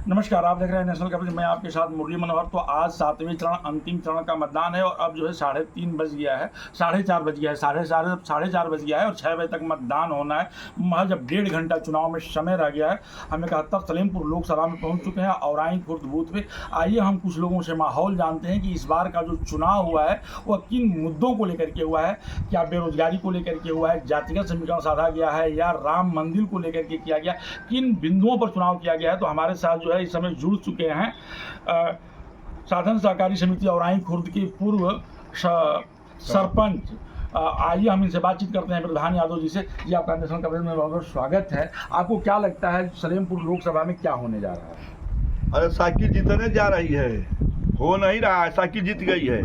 नमस्कार, आप देख रहे हैं नेशनल कवरेज। मैं आपके साथ मुरली मनोहर। तो आज 7वें चरण अंतिम चरण का मतदान है और अब जो है 3:30 बज गया है, 4:30 बज गया है, साढ़े चार बज गया है और 6 बजे तक मतदान होना है। महज अब 1.5 घंटा चुनाव में समय रह गया है। हम 71 सलेमपुर लोकसभा में पहुंच चुके हैं और आई खुर्द बूथ पे। आइए हम कुछ लोगों से माहौल जानते हैं कि इस बार का जो चुनाव हुआ है वह किन मुद्दों को लेकर के हुआ है। क्या बेरोजगारी को लेकर के हुआ है, जातिगत समीकरण साधा गया है या राम मंदिर को लेकर के किया गया, किन बिंदुओं पर चुनाव किया गया है। तो हमारे साथ जो है इस समय जुड़ चुके हैं साधन सहकारी समिति औराई खुर्द के पूर्व सरपंच। आइए हम इनसे बातचीत करते हैं प्रधान यादव जी से। जी, आपका नेशनल कवरेज में बहुत बहुत स्वागत है। आपको क्या लगता है सलेमपुर लोकसभा में क्या होने जा रहा है? अरे साइकिल जीतने जा रही है, हो नहीं रहा है, साइकिल जीत गई है।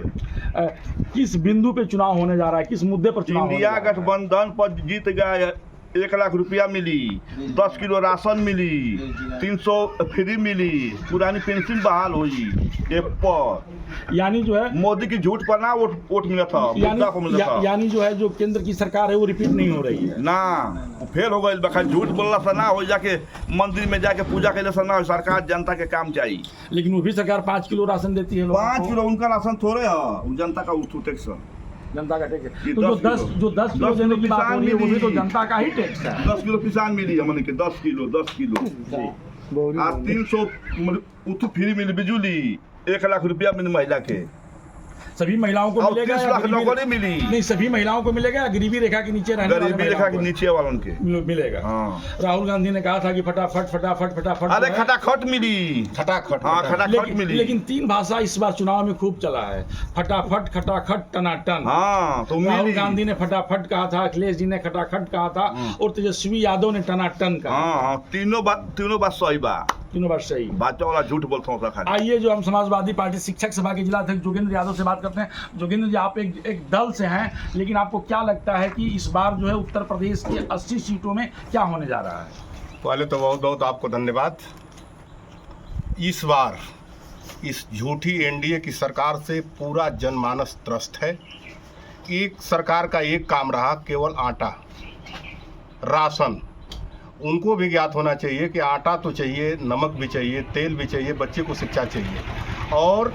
किस बिंदु पे चुनाव होने जा रहा है, किस मुद्दे पर चुनाव? इंडिया गठबंधन पर जीत गया। 1 लाख रुपया मिली, 10 किलो राशन मिली, 300 फ्री मिली, पुरानी पेंशन बहाल हुई एक पर। यानी जो है मोदी की झूठ पर ना वोट मिला था, मुद्दा को मिला था। यानी जो है जो केंद्र की सरकार है वो रिपीट नहीं हो रही है ना, फेल हो गई। बखा झूठ बोलना सा ना हो, जाके मंदिर में जाके पूजा कैले सा ना हो। सरकार जनता के काम चाहिए, लेकिन वो भी सरकार 5 किलो राशन देती है। 5 किलो उनका राशन थोड़े है, जनता का उठू टैक्स, जनता का टैक्स है। तो जो 10 किलो देने की बात हो रही है वो भी तो जनता का ही टैक्स है। 10 किलो किसान मिली हमने के, 10 किलो 10 किलो। आज 300 उठू फ्री मिली, बिजली 1 लाख रुपया मिली महिला के। सभी महिलाओं को मिलेगा? 30 लाख नौकरी मिली। नहीं, सभी महिलाओं को मिलेगा, गरीबी रेखा के नीचे रहने वाले गरीबी रेखा के नीचे वालों के मिलेगा। हाँ। राहुल गांधी ने कहा था कि फटाफट फटाफट फटाफट। अरे खटाखट मिली, खटाखट, हाँ खटाखट मिली। लेकिन 3 भाषा इस बार चुनाव में खूब चला है, फटाफट, खटाखट, टनाटन। हाँ, तो राहुल गांधी ने फटाफट कहा था, अखिलेश जी ने खटाखट कहा था और तेजस्वी यादव ने टनाटन कहा। हाँ, तीनों बात सही बा, तीनों बात सही। बातों वाला झूठ बोलता हूँ। आइए जो हम समाजवादी पार्टी शिक्षक सभा के जिला अध्यक्ष जोगेंद्र यादव से बात करते हैं। जोगेंद्र जी, आप एक दल से हैं, लेकिन आपको क्या लगता है कि इस बार जो है उत्तर प्रदेश की 80 सीटों में क्या होने जा रहा है? पहले तो बहुत बहुत आपको धन्यवाद। इस बार इस झूठी एनडीए की सरकार से पूरा जनमानस त्रस्त है। एक सरकार का एक काम रहा, केवल आटा, राशन। उनको भी ज्ञात होना चाहिए कि आटा तो चाहिए, नमक भी चाहिए, तेल भी चाहिए, बच्चे को शिक्षा चाहिए। और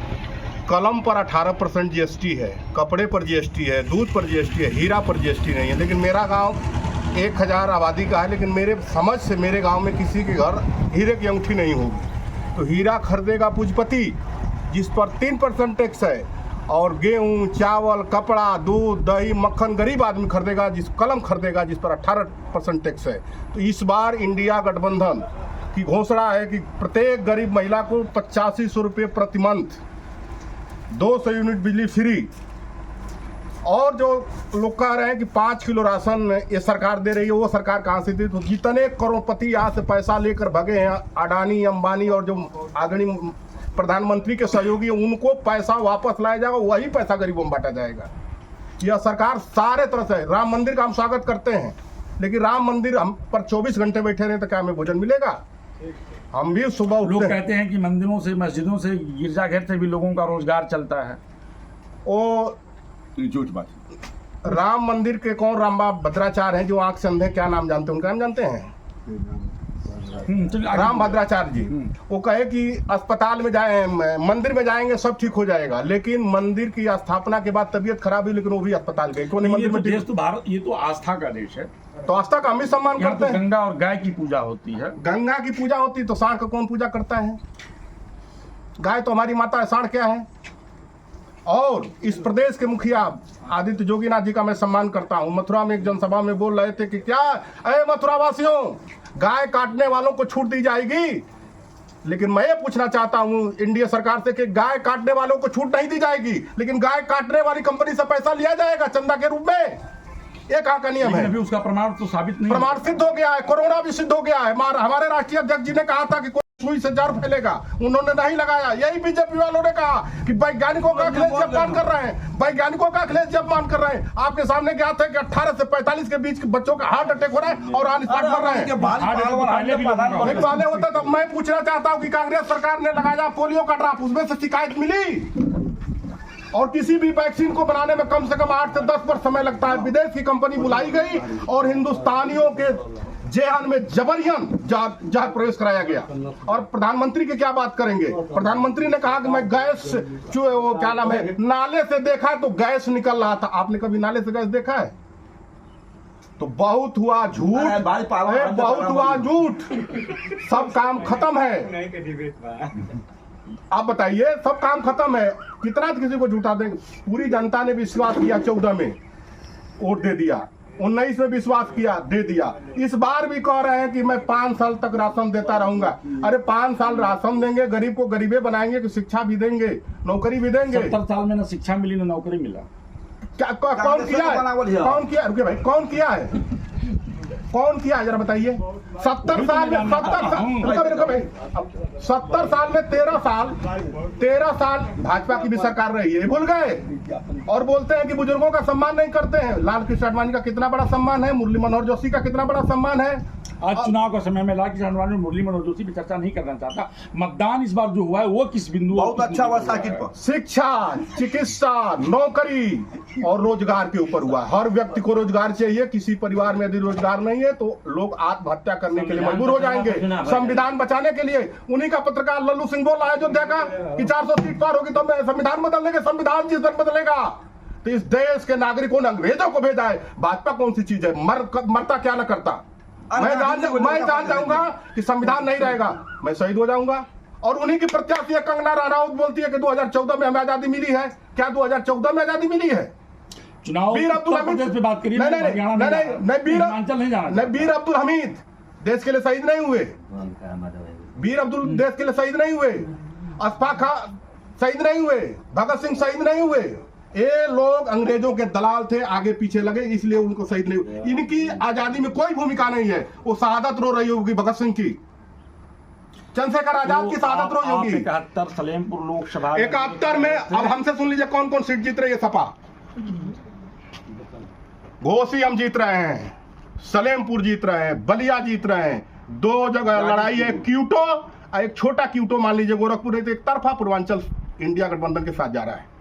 कलम पर 18% जीएसटी है, कपड़े पर जीएसटी है, दूध पर जीएसटी है, हीरा पर जीएसटी नहीं है। लेकिन मेरा गांव 1000 आबादी का है, लेकिन मेरे समझ से मेरे गांव में किसी के घर हीरे की अंगूठी नहीं होगी। तो हीरा खरीदेगा पूंजीपति जिस पर 3% टैक्स है, और गेहूं, चावल, कपड़ा, दूध, दही, मक्खन गरीब आदमी खरीदेगा, कलम खरीदेगा जिस पर 18% टैक्स है। तो इस बार इंडिया गठबंधन की घोषणा है कि प्रत्येक गरीब महिला को 8500 रुपये प्रति मंथ, 200 यूनिट बिजली फ्री। और जो लोग कह रहे हैं कि 5 किलो राशन ये सरकार दे रही है, वो सरकार कहाँ से दी? तो जितने करोड़पति यहाँ से पैसा लेकर भगे हैं, अडानी, अंबानी और जो आदरणीय प्रधानमंत्री के सहयोगी, उनको पैसा वापस लाया जाएगा, वही पैसा गरीबों में बांटा जाएगा। यह सरकार सारे तरह से, राम मंदिर का हम स्वागत करते हैं, लेकिन राम मंदिर हम पर 24 घंटे बैठे रहे तो क्या हमें भोजन मिलेगा? हम भी सुबह लोग कहते हैं कि मंदिरों से, मस्जिदों से, गिरजाघर से भी लोगों का रोजगार चलता है। वो झूठ बात। राम मंदिर के कौन रामबा भद्राचार्य हैं जो आंख से अंधे, क्या नाम जानते हैं उनका? नाम जानते हैं? राम भद्राचार्य जी। वो कहे कि अस्पताल में जाए, मंदिर में जाएंगे सब ठीक हो जाएगा, लेकिन मंदिर की स्थापना के बाद तबीयत खराब हुई, लेकिन वो भी अस्पताल गए। क्यों नहीं? मंदिर में देश तो भारत, ये तो आस्था का देश है, तो आस्था का हम भी सम्मान करते हैं। गंगा और गाय की पूजा होती है। गंगा की पूजा होती तो सांड का कौन पूजा करता है? गाय तो हमारी माता है, सांड क्या है? और इस प्रदेश के मुखिया आदित्य जोगीनाथ जी का मैं सम्मान करता हूं। मथुरा में एक जनसभा में बोल रहे थे कि क्या अरे मथुरा वासियों, गाय काटने वालों को छूट दी जाएगी। लेकिन मैं ये पूछना चाहता हूं इंडिया सरकार से कि गाय काटने वालों को छूट नहीं दी जाएगी, लेकिन गाय काटने वाली कंपनी से पैसा लिया जाएगा चंदा के रूप में। ये कहाँ का नियम है? अभी उसका प्रमाण तो साबित नहीं, प्रमाण सिद्ध हो गया है, कोरोना भी सिद्ध हो गया है। हमारे राष्ट्रीय अध्यक्ष जी ने कहा था कि सुई से जहर फैलेगा, उन्होंने नहीं लगाया। यही बीजेपी वालों ने कहा कि वैज्ञानिकों का अखिलेश जी अपमान कर रहे हैं, वैज्ञानिकों का अखिलेश जी अपमान कर रहे हैं। आपके सामने क्या था कि 18 से 45 के बीच के बच्चों का हार्ट अटैक हो रहा है और आने स्टार्ट कर रहे हैं। पहले होता तो मैं पूछना चाहता हूँ कि कांग्रेस सरकार ने लगाया पोलियो का ड्रॉप, उसमें से शिकायत मिली? और किसी भी वैक्सीन को बनाने में कम से कम 8 से 10 वर्ष समय लगता है। विदेश की कंपनी बुलाई गई और हिंदुस्तानियों के जेहान में जबरियन जहां प्रवेश कराया गया। और प्रधानमंत्री की क्या बात करेंगे? प्रधानमंत्री ने कहा कि मैं गैस वो क्या नाम है नाले से देखा तो गैस निकल रहा था। आपने कभी नाले से गैस देखा है? तो बहुत हुआ झूठ, बहुत हुआ झूठ, सब काम खत्म है। आप बताइए, सब काम खत्म है, कितना किसी को झूठा देंगे? पूरी जनता ने विश्वास किया, 14 में वोट दे दिया, 19 में विश्वास किया, दे दिया। इस बार भी कह रहे हैं कि मैं 5 साल तक राशन देता रहूंगा। अरे 5 साल राशन देंगे, गरीब को गरीबे बनाएंगे कि शिक्षा भी देंगे, नौकरी भी देंगे? 70 साल में ना शिक्षा मिली ना नौकरी मिला। क्या कौन किया है? कौन किया? रुके भाई, कौन किया है? कौन किया जरा बताइए। 70 साल में 70 साल में 13 साल भाजपा की भी सरकार रही है, भूल गए? और बोलते हैं कि बुजुर्गों का सम्मान नहीं करते हैं। लाल कृष्ण आडवाणी का कितना बड़ा सम्मान है, मुरली मनोहर जोशी का कितना बड़ा सम्मान है। आज चुनाव का समय में लाल कृष्ण आडवाणी और मुरली मनोहर जोशी भी चर्चा नहीं करना चाहता। मतदान इस बार जो हुआ है वो किस बिंदु, बहुत अच्छा हुआ साकिब पर। शिक्षा, चिकित्सा, नौकरी और रोजगार के ऊपर हुआ। हर व्यक्ति को रोजगार चाहिए। किसी परिवार में यदि रोजगार नहीं है तो लोग आत्महत्या करने के लिए मजबूर हो जाएंगे। संविधान बचाने के लिए उन्हीं का पत्रकार लल्लू सिंह बोल रहा है अयोध्या का कि 400 सीट पार होगी तो संविधान बदल देंगे। संविधान जिस दिन बदलेगा तो इस देश के नागरिकों ने अंग्रेजों को भेजा है। भाजपा कौन सी चीज है? मरता क्या न करता। मैं जान जाऊंगा कि संविधान नहीं रहेगा, मैं शहीद हो जाऊंगा। और उन्हीं की प्रत्याशी है कंगना रनौत, बोलती है कि 2014 में हमें आजादी मिली है। क्या 2014 में आजादी मिली है? चुनाव वीर अब्दुल हमीद पे बात करिए। नहीं, वीर अब्दुल हमीद देश के लिए शहीद नहीं हुए। वीर अब्दुल देश के लिए शहीद नहीं हुए। अशफाक खान शहीद नहीं हुए। भगत सिंह शहीद नहीं हुए। ये लोग अंग्रेजों के दलाल थे, आगे पीछे लगे, इसलिए उनको शहीद नहीं हुए। इनकी आजादी में कोई भूमिका नहीं है। वो शहादत रो रही होगी भगत सिंह की, चंद्रशेखर आजाद की शहादत रो होगी। 71 सलेमपुर लोकसभा 71 में अब हमसे सुन लीजिए कौन कौन सीट जीत रही है सपा। घोसी हम जीत रहे हैं, सलेमपुर जीत रहे हैं, बलिया जीत रहे हैं। 2 जगह लड़ाई है, क्यूटो और एक छोटा क्यूटो मान लीजिए गोरखपुर है, तो एक तरफा पूर्वांचल इंडिया गठबंधन के साथ जा रहा है।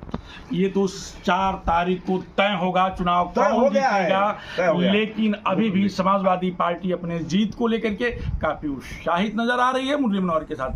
ये तो 4 तारीख को तय होगा चुनाव कौन जीतेगा। लेकिन अभी भी समाजवादी पार्टी अपने जीत को लेकर के काफी उत्साहित नजर आ रही है। मुरली मनोहर के साथ